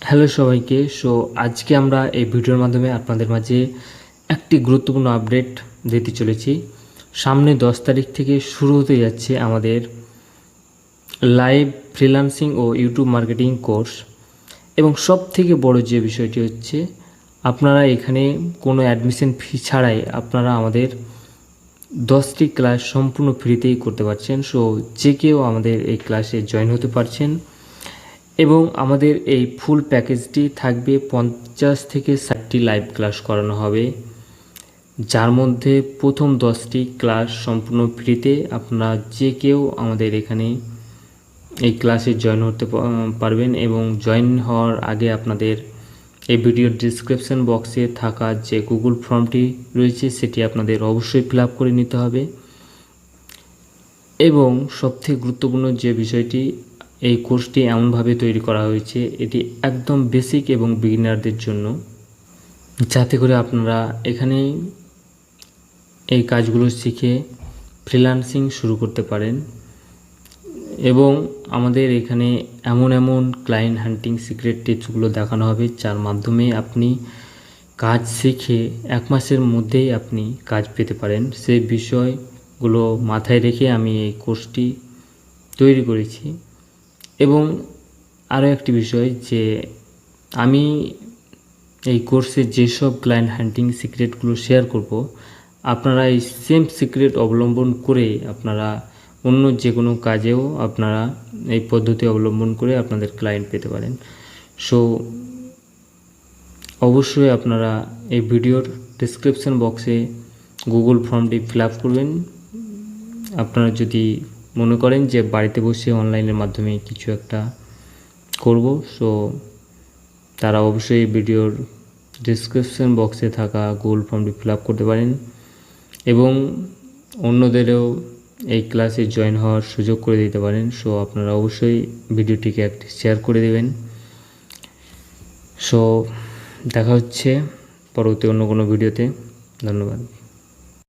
Hello সবাইকে। আজকে আমরা এই ভিডিওর মাধ্যমে আপনাদের মাঝে একটি গুরুত্বপূর্ণ আপডেট দিতে চলেছি। সামনে 10 তারিখ থেকে শুরু হতে যাচ্ছে আমাদের লাইভ ফ্রিল্যান্সিং ও ইউটিউব মার্কেটিং কোর্স, এবং সব থেকে বড় যে বিষয়টি হচ্ছে আপনারা এখানে কোনো অ্যাডমিশন ফি ছাড়াই আপনারা আমাদের 10টি ক্লাস সম্পূর্ণ ফ্রিতেই করতে পারছেন। যে কেউ আমাদের এই ক্লাসে জয়েন হতে পারছেন, এবং আমাদের এই ফুল প্যাকেজটি থাকবে 50 থেকে 60টি লাইভ ক্লাস করানো হবে, যার মধ্যে প্রথম 10টি ক্লাস সম্পূর্ণ ফ্রিতে। আপনারা যে কেউ আমাদের এখানে এই ক্লাসে জয়েন হতে পারবেন, এবং জয়েন হওয়ার আগে আপনাদের এই ভিডিওর ডিসক্রিপশন বক্সে থাকা যে গুগল ফর্মটি রয়েছে সেটি আপনাদের অবশ্যই ফিল আপ করে নিতে হবে। এবং সবথেকে গুরুত্বপূর্ণ যে বিষয়টি, এই কোর্সটি এমনভাবে তৈরি করা হয়েছে, এটি একদম বেসিক এবং বিগিনারদের জন্য, যাতে করে আপনারা এখানে এই কাজগুলো শিখে ফ্রিল্যান্সিং শুরু করতে পারেন। এবং আমাদের এখানে এমন ক্লায়েন্ট হান্টিং সিক্রেট টিপসগুলো দেখানো হবে, যার মাধ্যমে আপনি কাজ শিখে 1 মাসের মধ্যেই আপনি কাজ পেতে পারেন। সেই বিষয়গুলো মাথায় রেখে আমি এই কোর্সটি তৈরি করেছি। এবং আরও একটি বিষয়, যে আমি এই কোর্সে যেসব ক্লায়েন্ট হান্টিং সিক্রেটগুলো শেয়ার করব, আপনারা এই সেম সিক্রেট অবলম্বন করে আপনারা অন্য যে কোনো কাজেও আপনারা এই পদ্ধতি অবলম্বন করে আপনাদের ক্লায়েন্ট পেতে পারেন। অবশ্যই আপনারা এই ভিডিওর ডেসক্রিপশন বক্সে গুগল ফর্মটি ফিল আপ করবেন। আপনারা যদি মনে করেন যে বাড়িতে বসে অনলাইনের মাধ্যমে কিছু একটা করব, তারা অবশ্যই ভিডিওর ডেসক্রিপশন বক্সে থাকা গুগল ফর্মটি ফিল আপ করতে পারেন, এবং অন্যদেরও এই ক্লাসে জয়েন হওয়ার সুযোগ করে দিতে পারেন। আপনারা অবশ্যই ভিডিওটিকে একটি শেয়ার করে দেবেন। দেখা হচ্ছে পরবর্তী অন্য কোনো ভিডিওতে। ধন্যবাদ।